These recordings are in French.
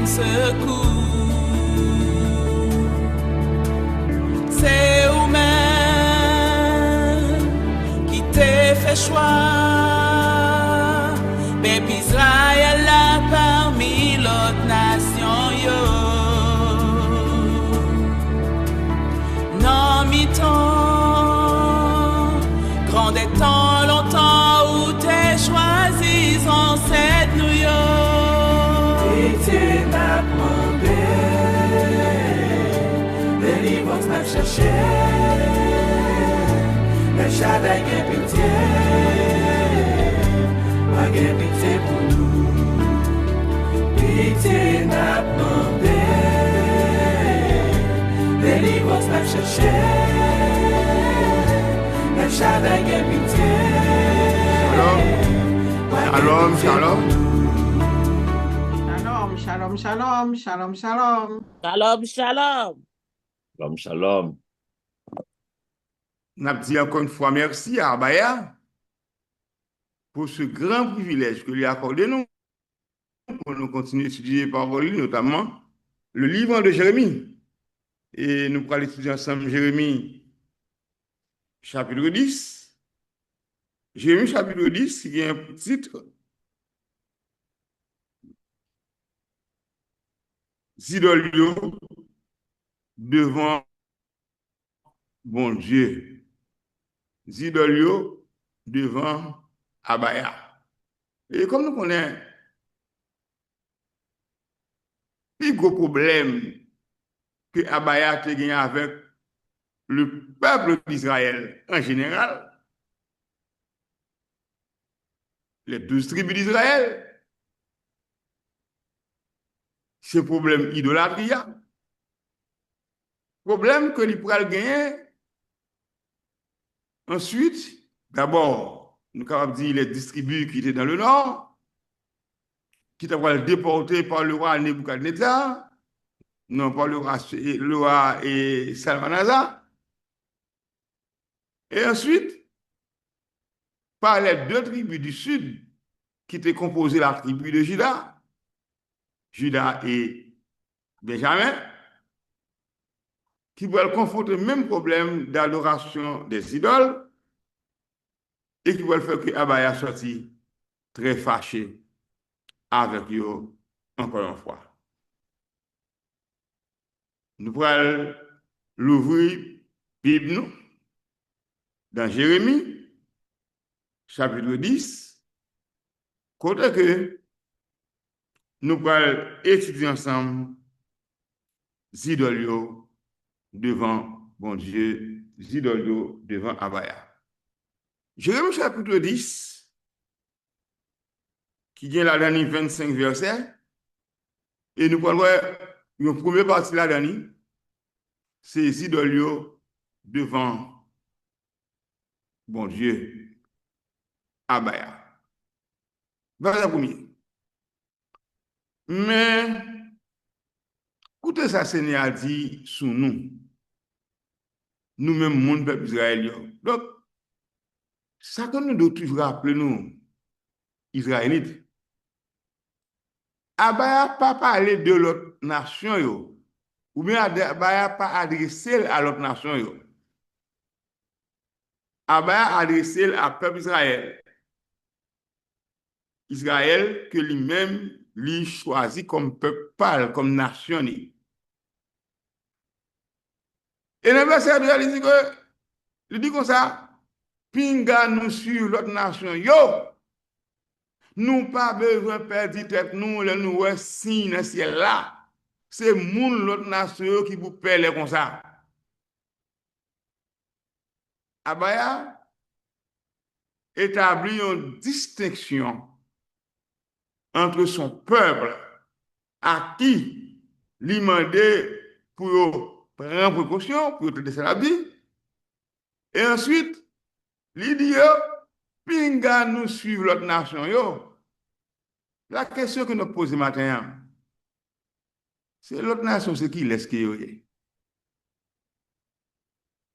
secours. C'est vous-même qui t'ai fait choix. Peuple Israël là parmi l'autre nation yo. Non mi-temps, grand des temps, longtemps où t'es choisi en cette nous yo. Pitié m'a demandé, délivrance m'a cherché, le Shaddai a pitié, a pitié pour nous. Pitié m'a demandé, délivrance m'a cherché, le Shaddai a pitié. Shalom, shalom. Shalom, shalom, shalom, shalom. Shalom, shalom. Shalom, shalom. N'a dit encore une fois merci à Abaya pour ce grand privilège que lui a accordé nous pour nous continuer à étudier les paroles, notamment le livre de Jérémie. Et nous pourrons étudier ensemble Jérémie chapitre 10. Jérémie chapitre 10 qui a un titre Zidolio devant bon Dieu. Zidolio devant Abaya. Et comme nous connaissons le plus gros problème que Abaya a gagné avec le peuple d'Israël en général, les 12 tribus d'Israël, c'est problème idolâtrie. Problème que l'Israël pourra gagner. Ensuite, d'abord, nous avons dit les 10 tribus qui étaient dans le nord, qui étaient déportés par le roi Nebuchadnezzar, non pas le roi et Salmanazar. Et ensuite, par les 2 tribus du sud, qui étaient composées de la tribu de Juda et Benjamin, qui veulent confronter le même problème d'adoration des idoles et qui veulent faire que Abaya sorti très fâché avec eux encore une fois. Nous pourrons l'ouvrir Bible nous, dans Jérémie, chapitre 10, côté que nous pourrons étudier ensemble Zidolio devant bon Dieu, Zidolio devant Abaya. Jérémie chapitre 10, qui vient la dernière 25 versets, et nous pourrons voir une première partie la dernière, c'est Zidolio devant bon Dieu, Abaya. Verset premier. Mais, écoutez ça, Seigneur a dit sous nous, nous-mêmes, mon peuple israélien. Donc, ça que nous devons toujours rappeler, nous, Israélites, Abaya n'a pas parlé de l'autre nation, yo, ou bien Abaya n'a pas adressé à l'autre nation. Yo. Abaya a adressé à peuple Israël. Israël que lui-même lui choisit comme peuple, comme nation. Et le verset 2, il dit comme ça, pinga nous sur l'autre nation, yo, nous pas besoin de perdre tête nous, nous signe dans le ciel là. C'est moun l'autre nation qui vous perd comme ça. Abaya établit une distinction entre son peuple à qui lui demandait pour prendre précaution, pour te laisser la vie, et ensuite, lui dit, pinga nous suivre l'autre nation, yo. La question que nous posons matin, c'est l'autre nation, c'est qui l'est-ce qui est?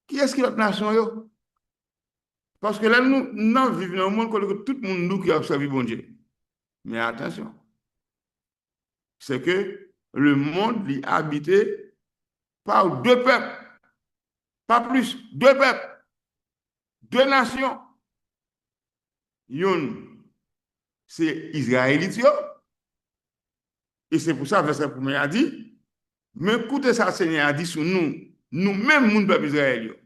Qui est-ce qui est l'autre nation, yo? Parce que là, nous vivons dans un monde où tout le monde nous qui a observé bon Dieu. Mais attention, c'est que le monde est habité par deux peuples, pas plus, deux peuples, deux nations. Une, c'est Israélite, et c'est pour ça que verset 1 a dit, mais écoutez ça, Seigneur a dit sur nous-mêmes, nous, peuple Israël.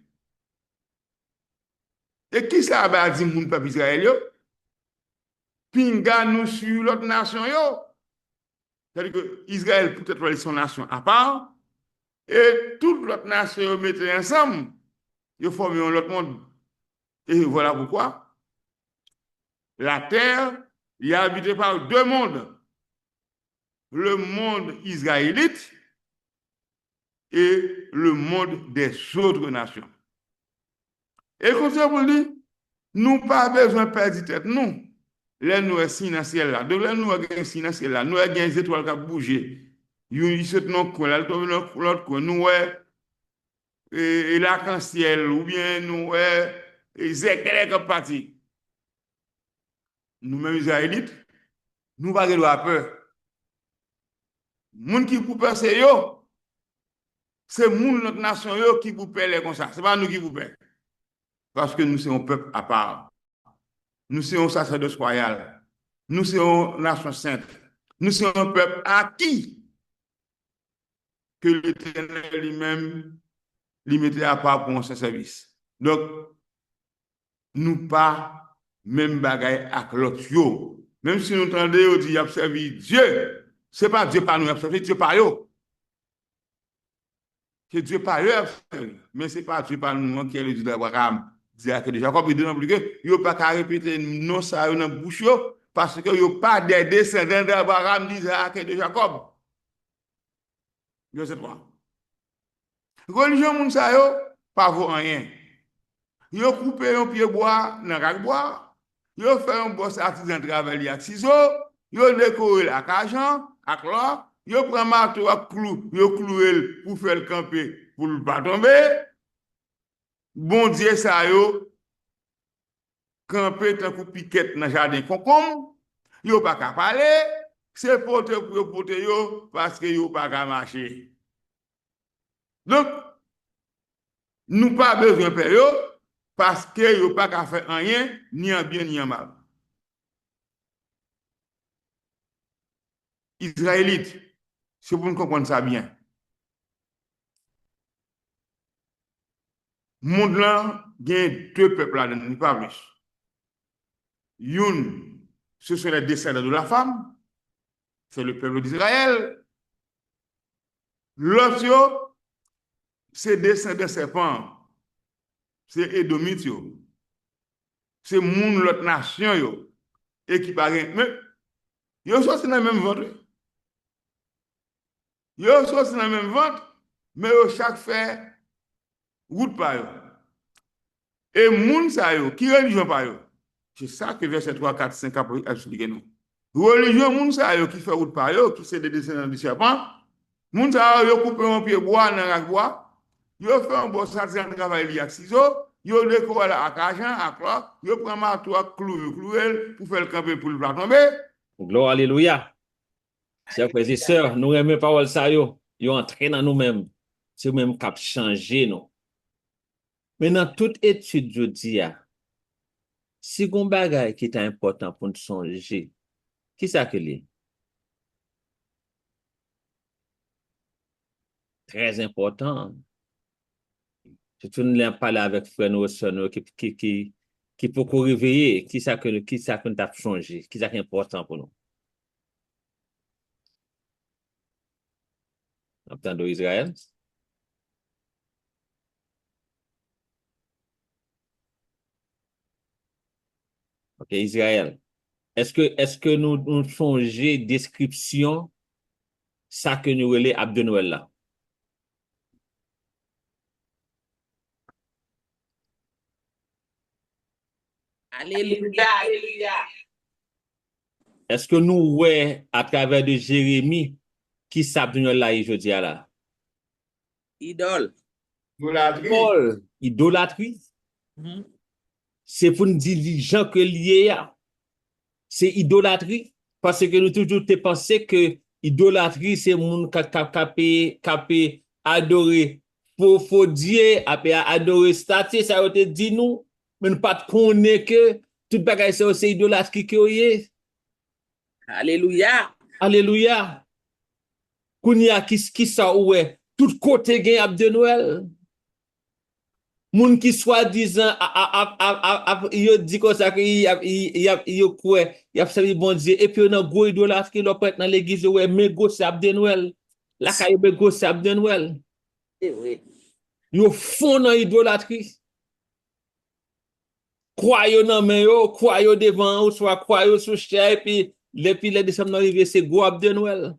Et qui ça a dit, nous, peuple Israël? Pinga nous sur l'autre nation, c'est-à-dire que Israël peut-être son nation à part, et toute l'autre nation mettez ensemble, ils forment l'autre monde. Et voilà pourquoi la terre est habitée par deux mondes. Le monde israélite et le monde des autres nations. Et comme ça, vous dit, nous pas besoin de perdre tête, nous. Là, nous sommes dans le ciel là. Donc là, nous sommes dans le ciel là. Nous avons des étoiles qui bougent. Ils sont dans le coin, là, dans l'autre coin. Nous avons l'arc-en-ciel, ou bien nous avons les éclairs qui partent. Nous-mêmes, Israélites, nous n'avons pas de peur. Les gens qui vous peur, c'est eux. C'est notre nation qui vous paie comme ça. Ce n'est pas nous qui vous paie. Parce que nous sommes un peuple à part. Nous sommes un sacerdoce royal. Nous sommes une nation sainte. Nous sommes un peuple acquis que l'Éternel lui-même lui mettait à part pour son service. Donc, nous pas même bagaille avec l'autre. Même si nous entendons dire observer Dieu, ce n'est pas Dieu par nous observer, Dieu par eux. C'est Dieu par eux, mais ce n'est pas Dieu par nous qui est le Dieu d'Abraham. Que de Jacob, il dit non plus que il n'y a pas qu'à répéter non ça dans la bouche parce que il n'y a pas des descendants d'Abraham, d'Isaac et de Jacob. Je sais pas. Religion, moun sa yo, pas vaut rien. Yo coupé un pied bois dans le bois, yo fait un boss artisan travail avec ciseaux, yo décoré avec argent, avec l'or, yo prend marteau avec clou, yo cloué pour faire le camper pour ne pas tomber. Bon Dieu, ça yo, camper tant que piquette dans le jardin concombre, yo pas qu'à parler, c'est porter pour porter yo parce que yo pas qu'à marcher. Donc, nous pas besoin de faire parce que yo pas qu'à faire rien, ni en bien ni en mal. Israélites, c'est pour nous comprendre ça bien. Le monde là, il y a deux peuples là-dedans, pas plus. Une, ce sont les descendants de la femme, c'est le peuple d'Israël. L'autre, c'est descendants de serpents, c'est Édomite, c'est moun l'autre nation, et qui paraît, mais ils sont dans le même ventre. Ils sont dans le même ventre, mais chaque fait route par eux. Et moun sa yo, qui religion par eux? C'est ça que verset 3, 4, 5 a expliqué nous. Religion moun sa yo qui fait route par eux, qui c'est des descendants du serpent, moun sa yo coupé un pied bois dans la bois, yo fait un bon artisan de travail avec ciseaux, yo décoré avec argent, avec l'or, yo prend marteau cloué pour faire le camper pour le pas tomber. Gloire, alléluia. Chers frères et sœurs, nous aimons parole ça yo entré dans nous-mêmes. C'est nous-mêmes qui a changé nous. Mais dans toute étude, je dis, si on bagay qui est important pour nous songer, qui ça que l'est? Très important. Je tourne là parler avec frère nous sœurs qui peut réveiller, qui ça que nous t'a changé, qui ça qui est important pour nous. Entendons Israël. Ok, Israël. Est-ce que nous changez description ça que nous relais Abde Noël là? Alléluia, alléluia. Est-ce que nous ouais à travers de Jérémie qui s'Abde Noël là aujourd'hui là? Idole. Idolâtrie. C'est pour nous dire les gens que lié c'est idolâtrie parce que nous toujours pensé que idolâtrie, c'est moun qui adorer faux Dieu, après adorer statue, ça a été dit nous, mais nous pas connaître que tout bagay c'est idolâtrie que est. Alléluia. Alléluia. Kounya qui ça oué, tout côté gen ap de Noël. Moun qui soi-disant yo dit comme ça que yo quoi, y a servi bon Dieu et puis on a gros idolâtre qui l'ont prête dans l'église ouais mais go c'est ap de Noël. La caille be go c'est ap de Noël. C'est vrai. Yo fond dans idolâtrie. Croyez dans main yo, croyez devant ou soit croyez sous chair et puis les décembre arrivé c'est gros ap de Noël.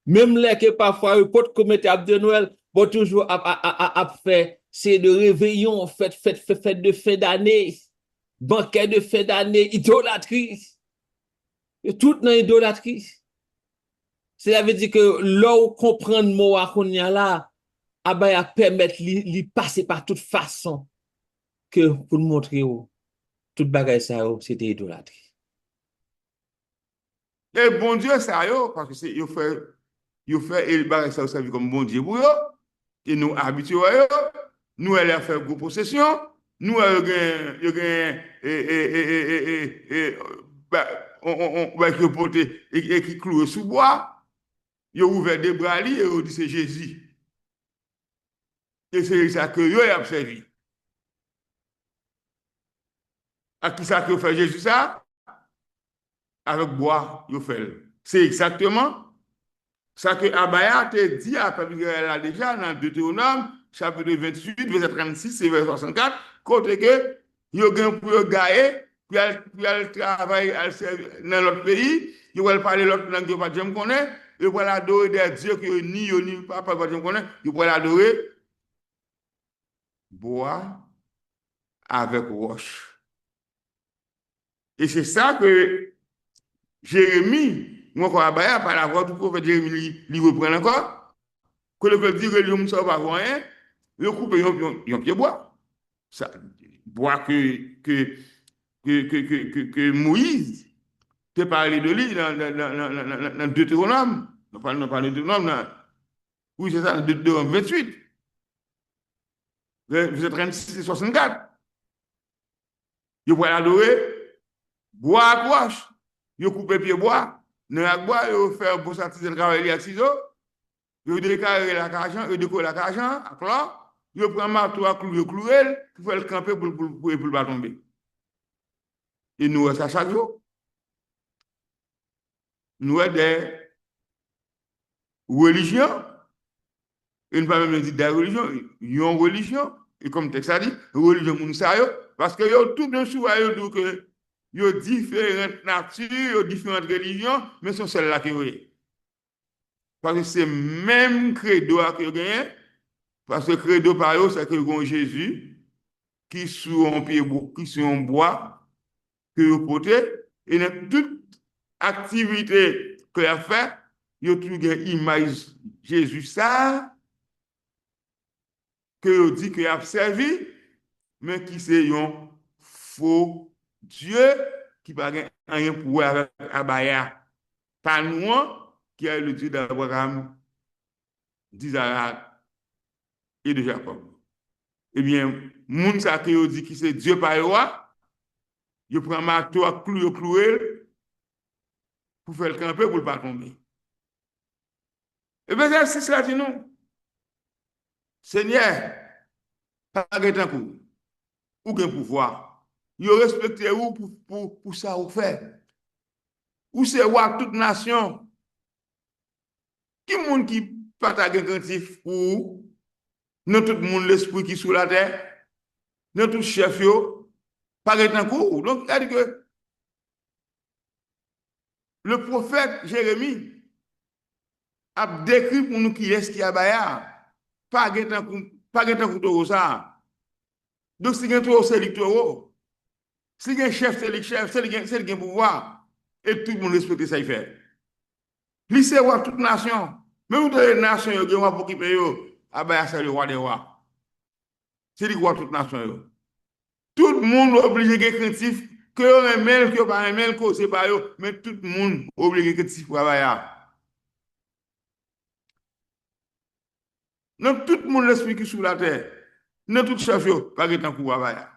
Même les que parfois yo pot commettre ap de Noël, bon toujours ap fait c'est de réveillon, fête de fin d'année, banquet de fin d'année, idolâtrie. Tout dans idolâtrie. Cela veut dire que là où comprendre mot à konya là, abaya permettre li passer par toute façon que pour montrer où toute bagaille ça c'était idolâtrie. Et bon Dieu, ça yo, parce que c'est, il fait, et le bagage ça servi comme bon Dieu pour eux, et nous habitués à eux, nous allons faire gros possession, nous allons on porter et qui cloué sous bois, ils ont ouvert des bras et ils ont dit c'est Jésus. Et c'est ça que eux ont servi. À qui ça que fait Jésus ça? Avec bois, ils fait. C'est exactement ça que Abaya te dit à là déjà dans Deutéronome, chapitre 28, verset 36 et verset 64, côté que yo gen pour gagner, puis elle travaille dans l'autre pays, ils vont parler l'autre langue que pas jamais connaît, ils vont adorer des dieux que ni pas jamais connaît, ils vont adorer bois avec roche. Et c'est ça que Jérémie, moi, quand Abaya, par la voix du prophète Jérémie, il reprend encore, que le peuple dit que l'homme ne sort pas rien, il coupe un pied bois. Ça, bois que Moïse te parlé de lui dans Deutéronome. On parle de Deutéronome. Oui, c'est ça, dans Deutéronome 28. Verset 36 et 64. Il va adorer bois à gauche. Ils coupent pied bois, dans la bois, ils font pour sortir le travail à ciseaux, ils décarrent la carjan, ils décorent la carjan, à clore, ils prennent marteau à clouer, pour faire le camper pour ne pas tomber. Et nous, ça chaque jour. Nous avons des religions, et nous ne pouvons pas même dire des religions, ils ont une religion, et comme le texte a dit, religion mounsayo, parce que ils ont tout de suite, que il y a différentes natures, il y a différentes religions, mais c'est celle-là qui est. Parce que c'est même credo que vous gagnez, parce que credo par eux, c'est que vous avez Jésus qui sous un pied, qui sous un bois, que vous portez, et dans toute activité que vous avez fait, il y a toujours une image Jésus ça, que vous dit qu'il a servi, mais qui c'est un faux Dieu qui n'a rien pour voir avec Abaya. Pas nous, qui est le Dieu d'Abraham, d'Isaac et de Jacob. Eh bien, moun sa qui dit que c'est Dieu par roi, il prend un marteau à clouer pour faire le camper pour ne pas tomber. Eh bien, c'est cela dit nous. Seigneur, pas de coup, ou bien pouvoir. Ils respectent vous pour ça vous fait. Ou c'est roi toute nation. Qui monde qui partage un cantif pour non tout le monde l'esprit qui sous la terre, non tout chef yo, pas un coup. Donc, c'est-à-dire que le prophète Jérémie a décrit pour nous qui est-ce qui a baya. Pas un coup de ça. Donc, si un tour, c'est l'électorat. Si il y a un chef, c'est le chef, c'est le pouvoir. Et tout le monde respecte ça, il fait. Lycée, roi, toute nation. Même toutes les nations, il y a un roi pour qui paye, c'est le roi des rois. C'est le roi toute nation. Tout le monde est obligé de créatif, que vous aimez, que vous pas aimez, que vous pas, mais tout le monde est obligé de créatif pour Abaya. Dans tout le monde l'esprit qui sur la terre, dans tout chef, pas de temps pour Abaya.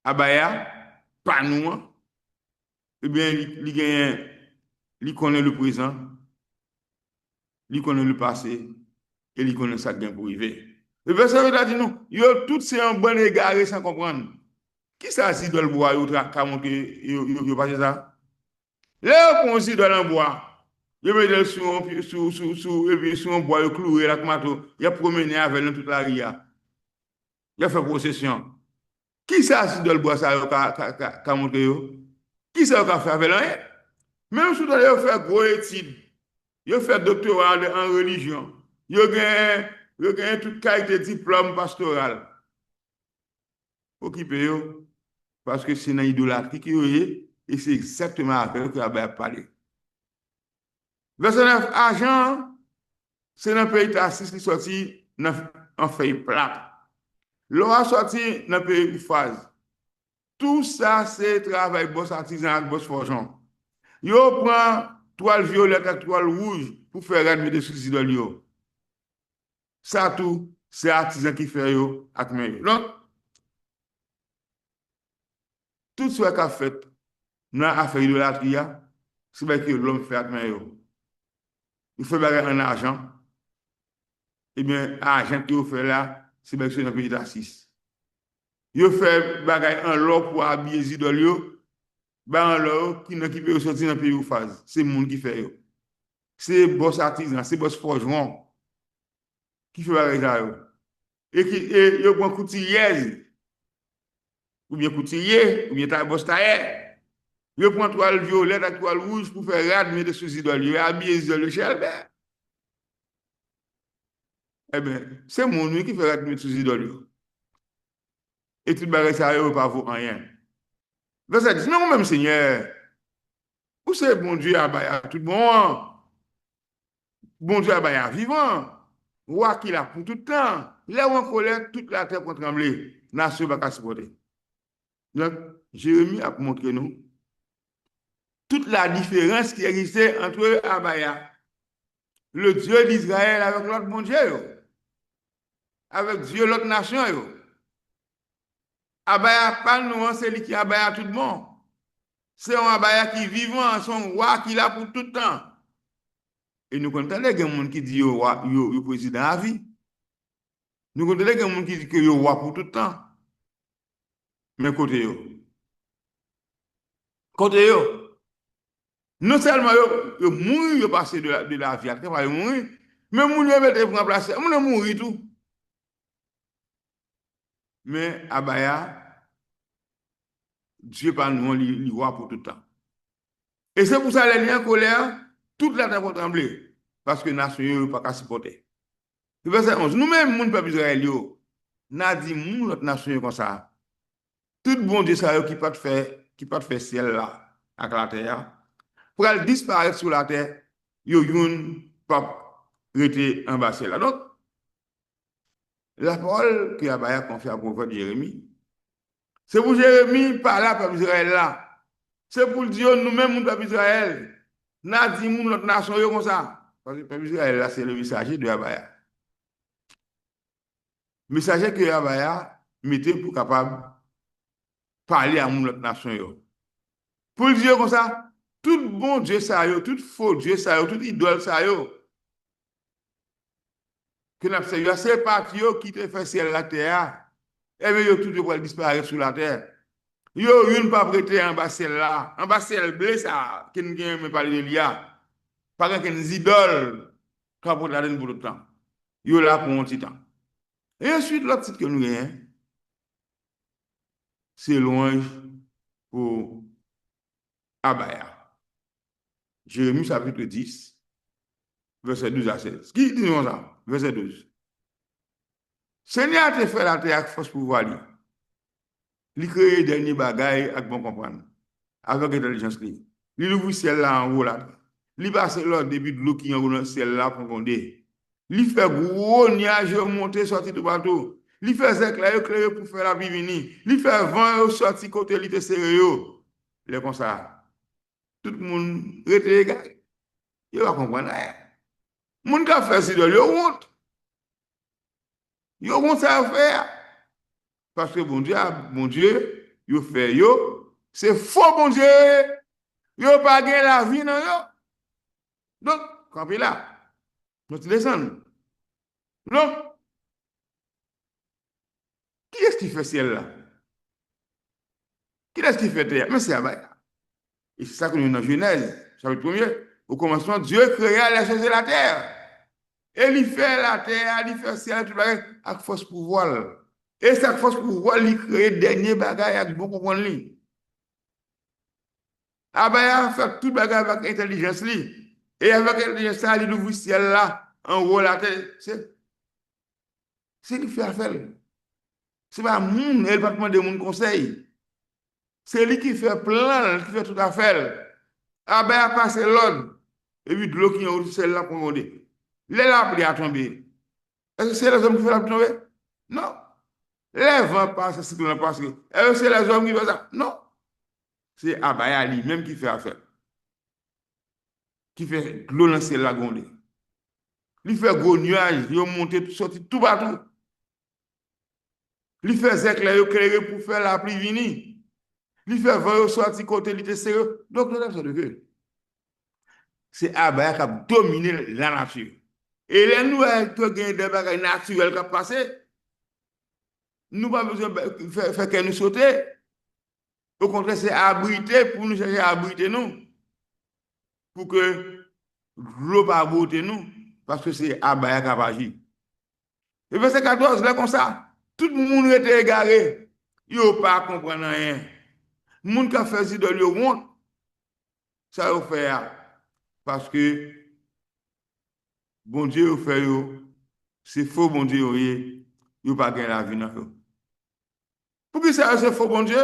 Abaya, pas nous, eh bien, il connaît le présent, il connaît le passé, et il connaît ça bien pour arriver. Le verset a dit non, yo tout c'est un bon égaré sans comprendre. Qui ça si doit le bois, yo monter, yo pas ça? Là, on si doit le bois. Yo met sur et puis sur un bois, yo cloué la tomato, il a promené avec dans toute la ria. Il a fait procession. Qui ça si doit le bois ça ka monter yo? Qui ça ka faire avec rien? Même si doit faire gros études, yo fait doctorat en religion. Yo gagne toute qualité diplôme pastoral. Occupé yo parce que c'est dans l'idolâtrie qui est et c'est exactement avec que Abaya a parlé. Verset 9, argent, c'est dans le pays Tarsis qui sorti en feuille plate. L'eau a sorti dans le pays Oufaz. Tout ça, c'est travail boss artisan et boss forgeron. Yo prend toile violette et toile rouge pour faire admettre des soucis de l'eau. Ça tout, c'est artisan qui fait yo avec main. Donc, tout ce qu'a fait dans l'affaire de la tria, c'est que l'homme fait avec main. Il faut bagarre en argent. Eh bien, l'argent qu'il fait là, c'est que c'est dans le pays d'Assis. Il fait bagarre en l'or pour habiller les idoles. En l'or qui peut sortir dans le pays où phase. C'est le monde qui fait. C'est boss artisan, c'est boss forgeron qui fait bagarre. Et il prend couturier, ou bien couturier, ou bien boss tailleur. Il prend toile violette et toile rouge pour faire radmer des sous idoles. Il habille les idoles chez Albert. Eh bien, c'est mon nuit qui fait radmer sous idoles. Et tout le bagage, ça ne pas vaut rien. Verset 10, non, même Seigneur, où c'est bon Dieu à tout le monde? Bon Dieu à vivant. Roi qui l'a pour tout le temps. Là où on colère, toute la terre pour trembler. Nation va pas supporter. Donc, Jérémie a montré nous toute la différence qui existait entre Abaya, le Dieu d'Israël, avec l'autre bon Dieu, avec Dieu, l'autre nation. Abaya, pas nous, c'est lui qui Abaya tout le monde. C'est un Abaya qui est vivant, son roi qui l'a pour tout le temps. Et nous comptons les gens qui disent yo président à vie. Nous comptons les gens qui disent que yo roi pour tout le temps. Mais côté yo. Côté yo. Non seulement yo mourir, yo passer de la vie, après yo mourir, mais moun yo mette pour remplacer, moun yo mourir tout. Mais Abaya, Dieu pas nous li roi pour tout le temps. Et c'est pour ça les liens colère, toute la terre va trembler parce que la nation n'est pas supporter. Verset 11, nous-mêmes, mon peuple Israël, n'a dit notre nation comme ça. Tout bon Dieu ça qui pas faire ciel là avec la terre pour elle disparaître sur la terre, yo youn pas rester en bas ciel là. Donc la parole que Abaya confie à prophète Jérémie, c'est pour Jérémie par là peuple Israël là. C'est pour dire nous-mêmes, mon peuple Israël, n'a dit notre nation comme ça. Parce que le peuple Israël là, c'est le messager de Abaya. Messager que Abaya mettait pour capable parler à notre nation. Pour dire comme ça, tout bon Dieu ça yo, tout faux Dieu ça yo, tout idole ça yo. Que n'a fait c'est parti qui te fait ciel la terre. Et bien yo tout doit disparaître sur la terre. Yo une pas prêter en bas celle là, en bas celle blé ça qui ne me parler de l'IA. Pas qu'un idole quand pour la pour le temps. Yo là pour un petit temps. Et ensuite l'autre titre que nous gagnons c'est louange pour Abaya. Jérémie chapitre 10 verset 12 à 16. Qui dit nous ça? Verset 12. Seigneur te fait la terre avec force pouvoir lui. Il crée dernier bagaille avec bon comprendre. Avec intelligence lui. Il ouvre ciel là en haut là. Il passe là début de l'eau qui en haut dans ciel là pour fonder. Il fait gros nuages monter sortir de bateau. Il fait éclair pour faire la vie venir. Il fait vent sortir côté il te serré. Il comme ça. Tout le monde rete égal. Il va comprendre. Moun ka fait si de lui honte. Yo vont ça faire. Parce que bon Dieu, yo fait yo, c'est faux bon Dieu. Yo pas gagné la vie non yo. Donc, campez là. Nous descendons. Non. Qui est-ce qui fait ciel là? Qui est-ce qui fait terre? Mais c'est Abaya. Et c'est ça que nous avons dans Genèse, chapitre 1er. Au commencement, Dieu créa les choses de la terre. Et il fait la terre, il fait le ciel, tout le monde, avec force pouvoir. Et cette force pouvoir, il crée le dernier bagage avec bon comprendre. Abaya fait tout le bagage avec intelligence. Et avec l'intelligence, il ouvre le ciel là, en haut la terre. C'est lui qui fait affaire. Ce n'est pas moun, elle va demander mon conseil. C'est lui qui fait plan, qui fait tout affaire. Abaya passe l'ordre. Et puis de l'eau qui est au ciel là pour monter. Les lampes à tomber. Est-ce que c'est les hommes qui font la tomber? Non. Les vents passent, c'est ce qu'on passe. Est-ce que c'est les hommes qui font ça? Non. C'est Abaya lui-même qui fait affaire. Qui fait de l'eau dans le ciel là gondé. Il fait gros nuages, il monte, sorti tout partout. Il fait éclair, il éclairé pour faire la pluie venir. Il fait vent, il sorti côté, il était sérieux. Donc, nous avons de c'est Abaya qui a dominé la nature. Et là, nous avons des bagages naturels qui ont passé. Nous n'avons pas besoin de faire que nous sauter. Au contraire, c'est abriter pour nous chercher à abriter nous. Pour que l'eau pas abriter nous. Parce que c'est Abaya qui a agi. Et verset 14, là, comme ça, tout le monde était égaré. Il n'a pas compris rien. Le monde qui a fait idole, il honte. Ça va faire. Parce que bon Dieu fait c'est faux bon Dieu il n'a pas gagné la vie dans eux. Pourquoi ça c'est faux bon Dieu?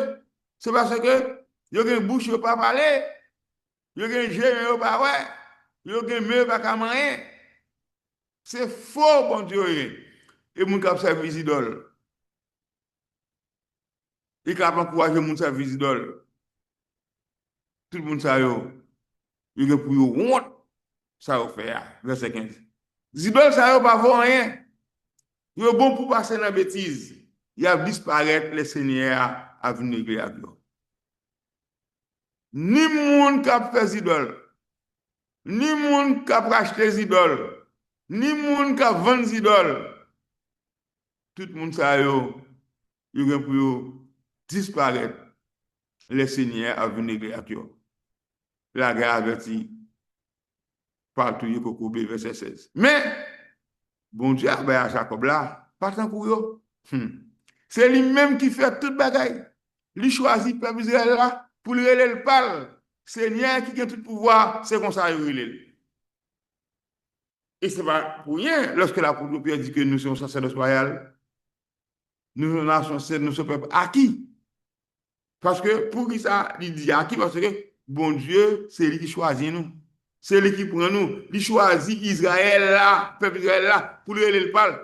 C'est parce que il y a une bouche il pas parler, il y a une jeu il pas ouais, il y a une main pas caméra. C'est faux bon Dieu et mon cap service idole. Il cap encourager mon service idole. Tout le monde ça yo. Il a pour honte. Ça va faire, verset 15. Zidol, ça va pas voir rien. Il est bon pour passer dans la bêtise. Il a disparaître les seigneurs à venir avec eux. Ni moun qui a fait zidol, ni moun qui a racheté zidol, ni moun qui a vendu zidol. Tout le monde ça yo, il est pour disparaître les seigneurs à venir avec eux. La guerre avertit. Partout, il faut verset 16. Mais, bon Dieu, à Jacob là, pas tant pour eux. C'est lui-même qui fait toute bagaille. Il choisit le peuple Israël là pour lui relayer le parle. Seigneur qui a tout pouvoir, c'est comme ça qu'il relaye. Et ce n'est pas pour rien lorsque l'apôtre Pierre dit que nous sommes sacerdoce royal, nous sommes nation sainte, nous sommes peuple acquis. Parce que pour qui ça, il dit acquis parce que bon Dieu, c'est lui qui choisit nous. C'est lui qui prend nous. Il choisit Israël là, peuple Israël là, pour lui le parle.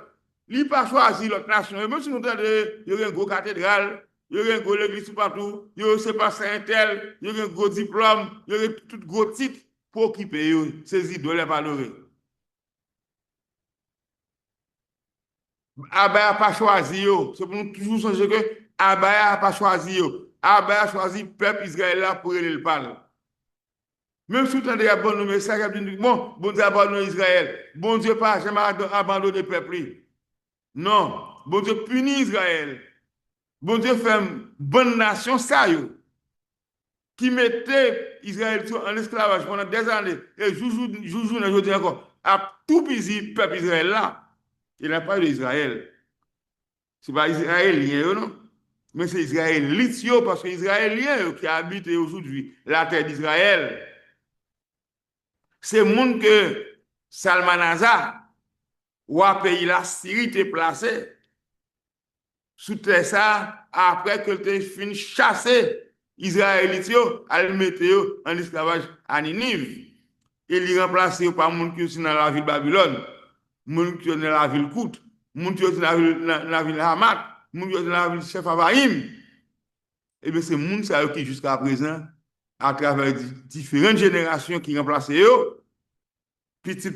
Il n'a pas choisi l'autre nation. Même si nous entendons, il y a une grosse cathédrale, il y a une grosse église partout, il y a c'est pas Saint-Tel, il y a un gros diplôme, il y a tout gros titre pour occuper ces idoles valorées. Abaya n'a pas choisi. C'est pour nous toujours changer que Abaya n'a pas choisi. Abaya a choisi le peuple Israël là pour lui le parle. Même si vous entendez un message, bon Dieu abandonne Israël. Bon Dieu pas jamais abandonné le peuple. Non, bon Dieu punit Israël. Bon Dieu fait une bonne nation, ça, qui mettait Israël en esclavage pendant des années. Et je dis encore, à tout pays, peuple Israël là, il n'a pas d'Israël. Ce n'est pas Israélien, non? Mais c'est Israélite, parce que Israélien qui habite aujourd'hui la terre d'Israël. C'est le monde que Salmanaza ou à pays la Syrie t'est placé sous terre ça après que tu fini chasser Israélites à le mettre en esclavage à Ninive et les remplacer par monde qui sont dans la ville de Babylone, monde qui sont dans la ville Kout, monde qui sont dans la ville Hamat, monde qui sont dans la ville Chef-Avaïm. Et bien c'est monde ça qui jusqu'à présent à travers différentes générations qui remplacent eux, petit,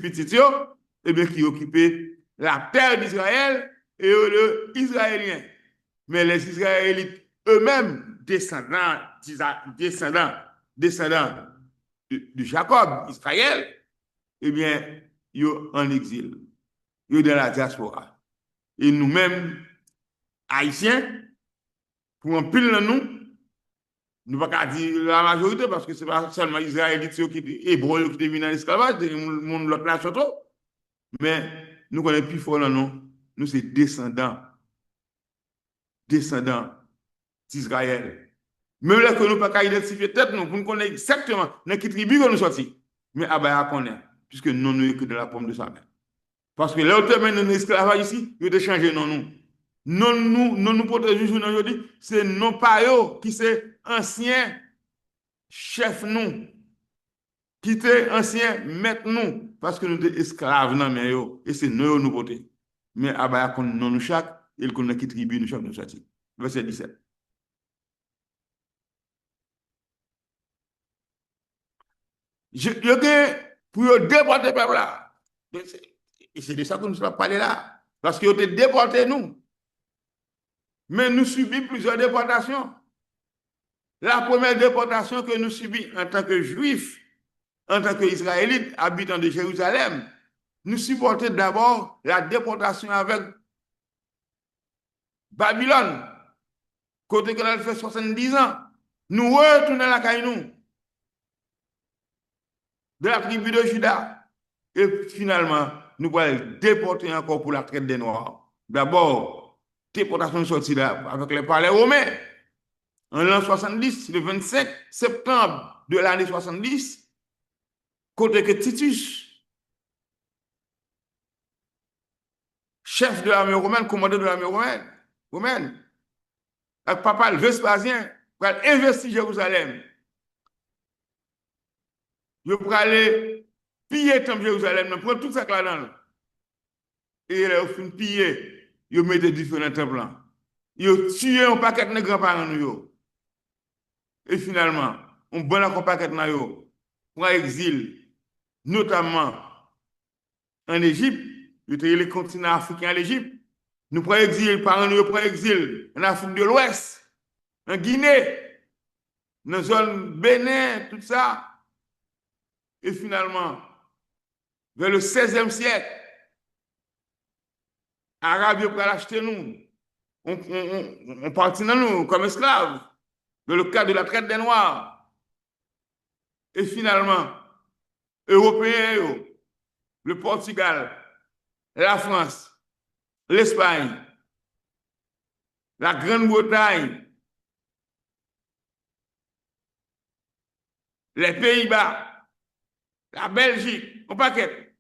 et bien qui occupaient la terre d'Israël et les Israéliens. Mais les Israélites eux-mêmes, descendants de Jacob, Israël, eh bien, ils sont en exil. Ils sont dans la diaspora. Et nous-mêmes, Haïtiens, pour un pile de nous ne pouvons pas dire la majorité parce que ce n'est pas seulement les Israélites qui hébreux qui deviennent dans l'esclavage, c'est l'autre nation trop. Mais nous connaissons plus fort nous. Nous sommes descendants d'Israël. Même là que nous ne pouvons pas identifier tête, nous, pour nous connaître exactement dans quelle tribu que nous sommes. Mais Abaya connaît, puisque nous nous sommes que de la pomme de sa main. Parce que là où nous sommes dans l'esclavage ici, nous avons changé nous. Nous protégeons aujourd'hui, c'est non pas eux qui sont anciens chefs nous, qui étaient anciens maîtres nous, parce que nous sommes esclaves dans mais eux, et c'est nous protégeons. Mais Abaya connaît nous chaque, et il connaît qui tribu nous chaque nous sorti. Verset 17. Pour déporter le peuple là. Et c'est de ça que nous sommes parlé là. Parce qu'ils ont déporté nous. Mais nous subissons plusieurs déportations. La première déportation que nous subissons en tant que juifs, en tant qu'Israélites, habitants de Jérusalem, nous supportons d'abord la déportation avec Babylone. Côté qu'on a fait 70 ans, nous retournons à la caille de la tribu de Juda. Et finalement, nous allons déporter encore pour la traite des Noirs. D'abord, déportation sortie là avec les palais romains. En l'an 70, le 25 septembre de l'année 70, côté que Titus, chef de l'armée romaine, commandant de l'armée romaine, avec papa le Vespasien, pour investir Jérusalem. Il pour aller piller le temple de Jérusalem, prendre tout ça là-dedans. Et il a fait piller, il met différents temples là. Il a tué un paquet de grands-parents nous. Et finalement, on bon un paquet de nous pour exil, notamment en Égypte, il y a les continents africains à l'Égypte. Nous prenons exil, par nous prenons exil en Afrique de l'Ouest, en Guinée, dans la zone Bénin, tout ça. Et finalement, vers le 16e siècle, Arabes ont acheté nous. On partit dans nous comme esclaves, dans le cadre de la traite des Noirs. Et finalement, Européens, le Portugal, la France, l'Espagne, la Grande-Bretagne, les Pays-Bas, la Belgique, on paquet.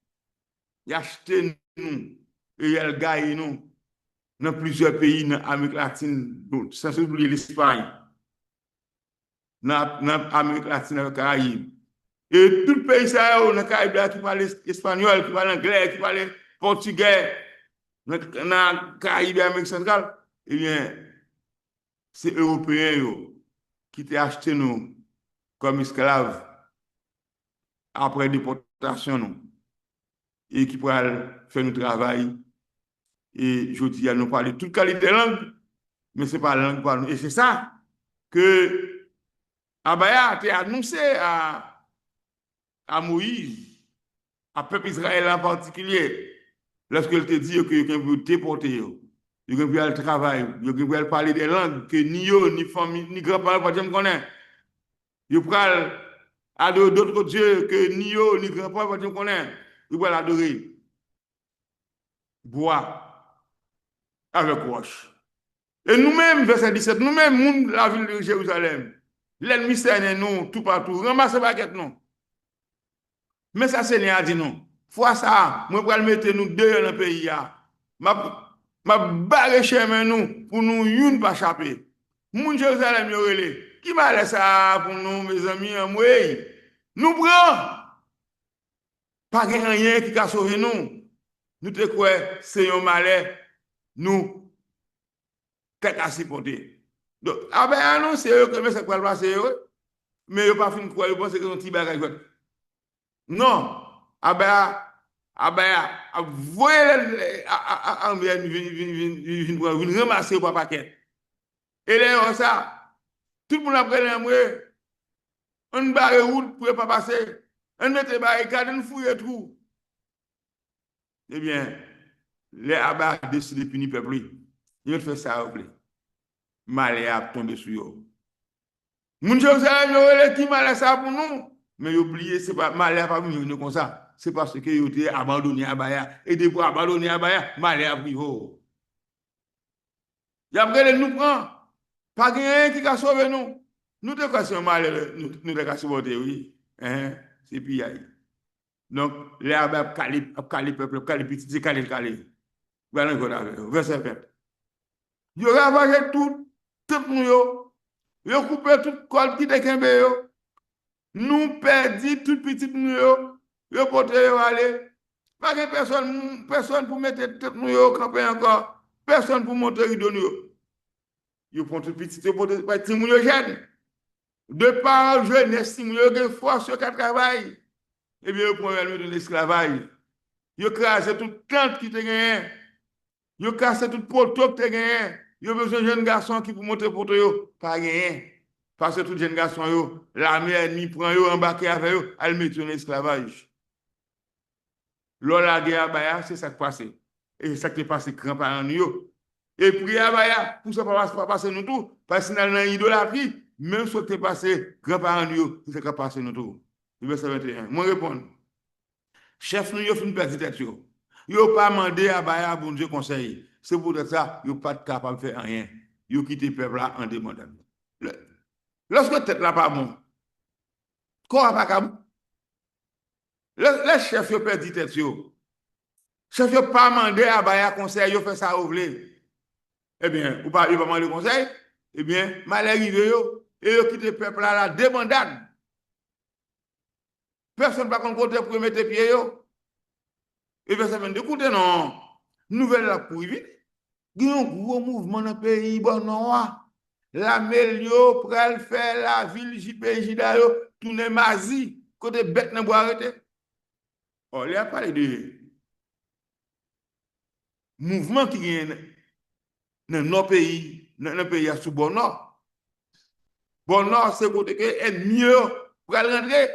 Il a acheté nous et il a gagné nous dans plusieurs pays dans l'Amérique latine, sans oublier l'Espagne, dans l'Amérique latine et le Caraïbe. Et tout le pays dans le Caraïbe qui parle espagnol, qui parle anglais, qui parle portugais, dans le Caraïbe et l'Amérique centrale, eh bien, c'est Européens qui ont acheté nous comme esclaves après déportation nous et qui pourraient faire notre travail. Et je dis à nous parler de toute qualité de langue, mais ce n'est pas la langue pour nous. Et c'est ça que Abaya a annoncé à Moïse, à peuple Israël en particulier, lorsqu'il te dit que quelqu'un veut déporter, il veut aller travailler, il veut parler des langues que ni eux, ni famille, ni grands-parents ne connaissent. Il veut adorer d'autres dieux que ni eux, ni grands-parents ne connaissent. Il veut l'adorer. Bois avec roche. Et nous-mêmes, verset 17, nous-mêmes, la ville de Jérusalem, l'ennemi c'est nous, tout partout, ramassez baguette non. Mais ça, c'est rien à dire non. Fois ça, moi, je vais mettre nous deux dans le pays. Ma barre chemin nous, pour nous, une pas échapper. Moun Jérusalem, qui m'a laissé ça pour nous, mes amis, moi, nous prenons. Pas rien qui a sauvé nous. Nous te quoi, c'est un malheur. Nous, qu'est-ce à supporter. Donc, ah ben non, c'est eux que ça va passer, mais ils pas fin quoi, ils pensent que c'est un petit bagage. Non, Abaya voyez venir ramasser par paquet. Et là, ça, tout le monde après l'aimer, on barre route pour ne pas passer, on mette barricade, on fouille tout. Eh bien, les abats décident de punir le peuple. Ils ont fait ça, malheur a tombé sur eux. Moun chose qui malheur ça pour nous, mais oubliez, c'est pas malheur pas venir comme ça. C'est parce que ils ont été abandonnés à Baya. Et depuis abandonner à Baya, malheur a pris. Et après, nous prend. Pas rien qui a sauvé nous. Nous devons faire malheur, nous devons supporter, oui. C'est puis donc, les abats calent peuple, calent petit, c'est calé. Voilà, verset 20. Ils ont ravagé tout nous, ils ont coupé tout col qui était yo. Nous perdons tout petit nous, ils ont porté aller. Pas de personne pour mettre tête nous camper encore. Personne pour monter rideau nous. Ils prennent tout petit, ils portent petit nous jeune. De par jeunesse, ils ont force sur quatre travail. Et bien, ils prennent de l'esclavage. Ils crasent toute tente qui te gagne. Ils cassent tout poteau qui te gagne. Ils ont besoin de jeunes garçons qui pour monter pour eux. Pas rien. Parce que tous les jeunes garçons, l'armée ennemie prend eux, embarquer avec eux, elle met en esclavage. Lors de la guerre à Baya, c'est ça qui passe. Et c'est ça qui est passé grand-parents nous. Et puis à Baya, pour ça pas passer nous tout. Parce que dans l'idolâtrie, même ce qui est passé grand-parents nous, c'est ça qui est passé nous tout. Verset 21. Moi répondre. Chef nous, il fait une petite tête. Il n'a pas demandé à Baya, bon Dieu, conseil. C'est pour ça qu'il n'a pas capable de faire rien. Il a quitté le peuple là en demandant. Lorsque tête là pas bon, quoi pas capable? Le chef a perdu tête. Le chef n'a pas demandé à Baya conseil, il fait ça au voulez. Eh bien, il n'a pas demandé conseil. Eh bien, mal arrivé, et il a quitté le peuple là, la demandade. Personne ne va côté pour mettre pied. Et verset 22, écoutez, non. Nouvelle là pour vite. Il y a un gros mouvement dans le pays, bon, non. La Mélio, pour faire la ville, JPJ, tourner Mazi, côté bête, n'a pas arrêté. Oh, il y a parlé de mouvement qui est dans nos pays, dans le pays sous bon nord. Bon nord, c'est côté que est mieux pour rentrer.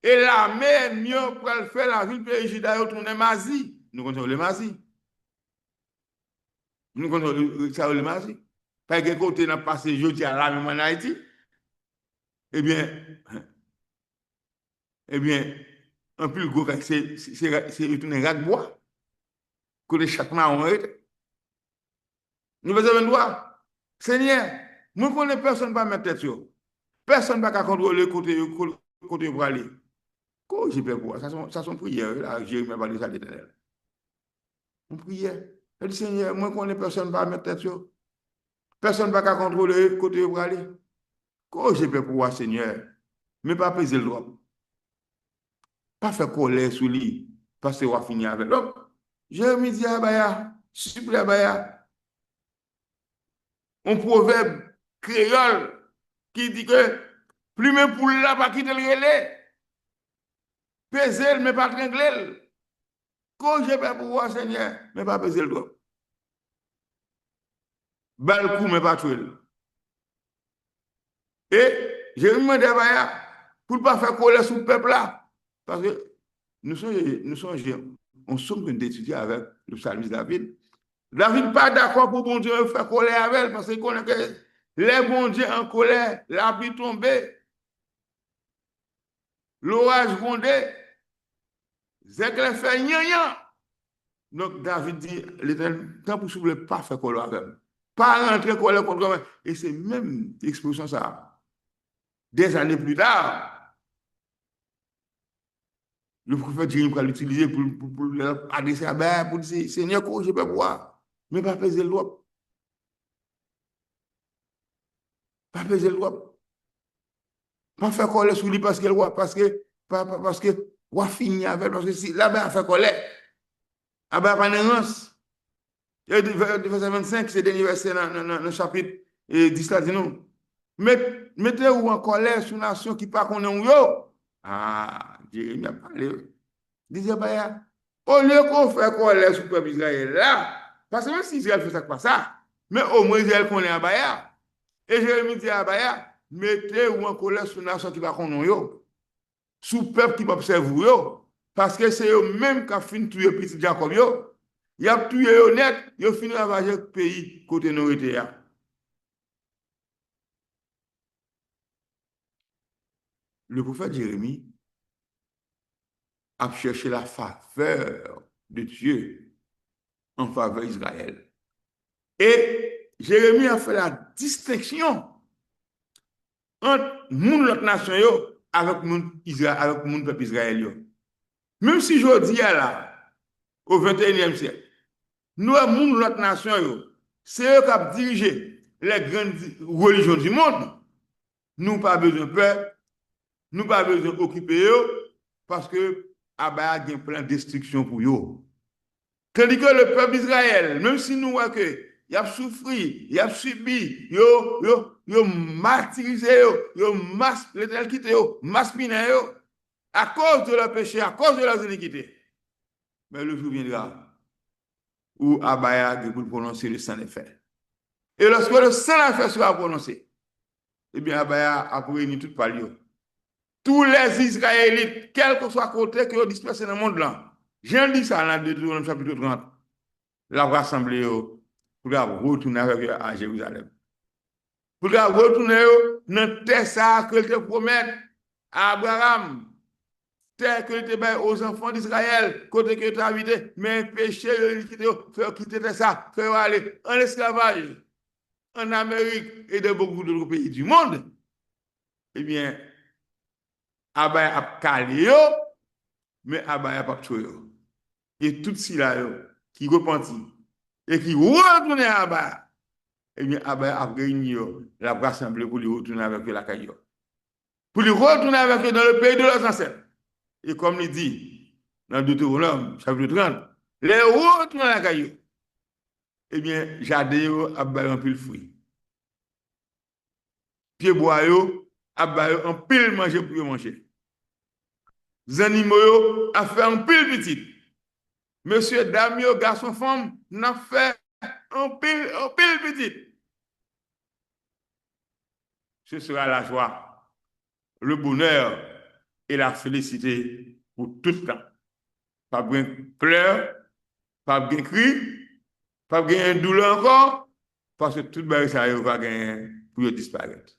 Et l'armée est mieux pour faire la ville PJ d'ailleurs tourner Mazi. Nous connaissons le Mazi. Nous connaissons le Mazi. Parce que côté n'a passé jeudi à la même en Haïti. Eh bien, un peu le gros, c'est retourner rack bois. Côté chaque marron. Nous faisons un droit. Seigneur, nous connaissons personne pas mettre tête sur. Personne pas contrôler côté pour aller. Quoi j'ai peur pour ça sont prières là Jérémie a parlé ça l'Éternel. On prière. Elle dit Seigneur, moi connais personne pas mettre tête sur. Personne pas contrôler côté pour aller. Quoi j'ai peur pour Seigneur, mais pas peser le droit. Pas faire colère sur lui parce que on va finir avec. Donc Jérémie dit à Baya, supplie à Baya. Un proverbe créole qui dit que plus même pour là pas quitter le relais. Peser, mais pas tringler. Quand j'ai pas pouvoir, Seigneur, mais pas peser le doigt. Bal coup, mais pas tuer. Et j'ai demandé à Baya pour ne pas faire coller sur le peuple là. Parce que nous sommes d'étudier avec le psalmiste David. David n'est pas d'accord pour bon Dieu faire coller avec elle parce qu'il connaît que les bons dieux en colère, la pluie tombée. L'orage grondé, Zéclé fait rien. Donc David dit, l'Éternel, tant pour soulever, pas faire colère avec elle. Pas rentrer colère contre elle. Et c'est même l'expression ça. Des années plus tard, le prophète Jérémie va l'utiliser pour adresser à Baya, pour dire, Seigneur, comment je peux voir? Mais pas peser le doigt. Pas peser le doigt. Pas faire colère sur lui parce que on finit avec parce que si là-bas fait colère, là-bas pas d'errance. Et verset 25, c'est le dernier verset dans le chapitre 10 là dit non. Mettez-vous en colère sur une nation qui pas connaît où yo. Ah, Jérémie a parlé. Disait Baya, Au lieu qu'on fait colère sur le peuple Israël là, parce que même si Israël fait ça, pas ça, mais au moins Israël connaît Abaya. Et Jérémie dit à Abaya, mettez ou en colère sur la nation qui va connaître yo, sous le peuple qui va observer yo, parce que c'est eux même qui ont fini de tuer petit Jacob yo. Ils ont tué yo net, ils ont fini de ravager le pays côté nourriture. Le prophète Jérémie a cherché la faveur de Dieu en faveur d'Israël. Et Jérémie a fait la distinction entre l'autre nation avec le peuple Israël. Même si je dis là, au 21e siècle, nous avons l'autre nation, c'est eux qui ont dirigé les grandes religions du monde. Nous n'avons pas besoin de peur, nous n'avons pas besoin d'occuper eux, parce que Abaya a un plan de destruction pour eux. Tandis que le peuple d'Israël, même si nous voyons que il a souffri, il a subi, il a martyrisé, il a quitté, maspiné à cause de leur péché, à cause de leurs iniquités. Mais le jour viendra où Abaya a pour prononcer le sang des faits. Et lorsque le sang des faits sera prononcé, eh bien Abaya a réuni toute palio. Tous les Israélites, quel que soit côté qui ont dispersé dans le monde là, j'ai dit ça dans Deutéronome chapitre 30, la rassemblée pour retourner avec eux à Jérusalem. Pour retourner dans terre ça que te promet à Abraham, terre que te baille aux enfants d'Israël, côté que tu as habité, mais péché, faire quitter ça, faire aller en esclavage en Amérique et dans beaucoup d'autres pays du monde. Eh bien, Abaya a calé, mais Abaya a pas tué. Et tout cela qui repentit et qui retourne à Abaya, eh bien, Abaya a réuni la rassemblée pour lui retourner avec eux la caillou. Pour lui retourner avec eux dans le pays de leurs ancêtres. Et comme il dit dans Deutéronome, chapitre 30, les retourner à la caillou. Eh bien, Jadéo a baillé un pile fruit. Pied bois, a baillé un pile manger pour manger. Zanimo a fait un pile petit. Monsieur, dame, garçon, femme, n'a fait un pile petit. Ce sera la joie, le bonheur et la félicité pour tout le temps. Pas bien pleurs, pas bien cri, pas bien douleur encore, parce que tout le ça va gagner pour disparaître.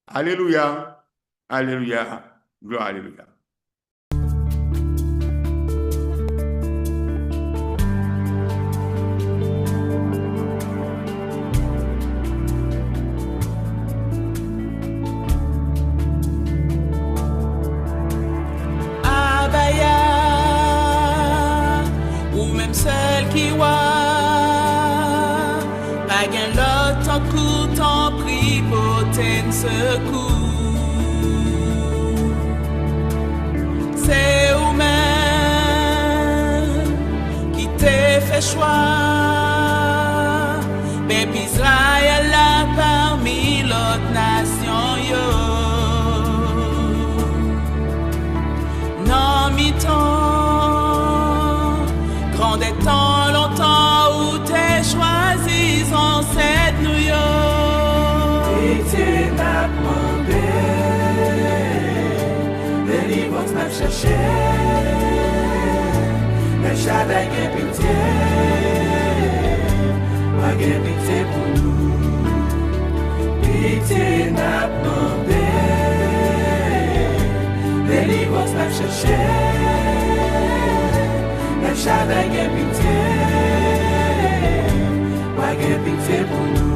Alléluia, alléluia, gloire, alléluia. Qui wa, pas gain l'autre en coup, en prie pour t'en secours. C'est vous-même qui t'ai fait choix, peuple Israël là parmi l'autre nation yo. Non mi-temps, grand des temps longtemps où t'es choisi en cette New York. Pitié m'a demandé, délivrance m'a cherché, le Shaddai a pitié, pas de pitié pour nous. Pitié m'a demandé, délivrance m'a cherché, le Shaddai a pitié, pas de pitié pour nous.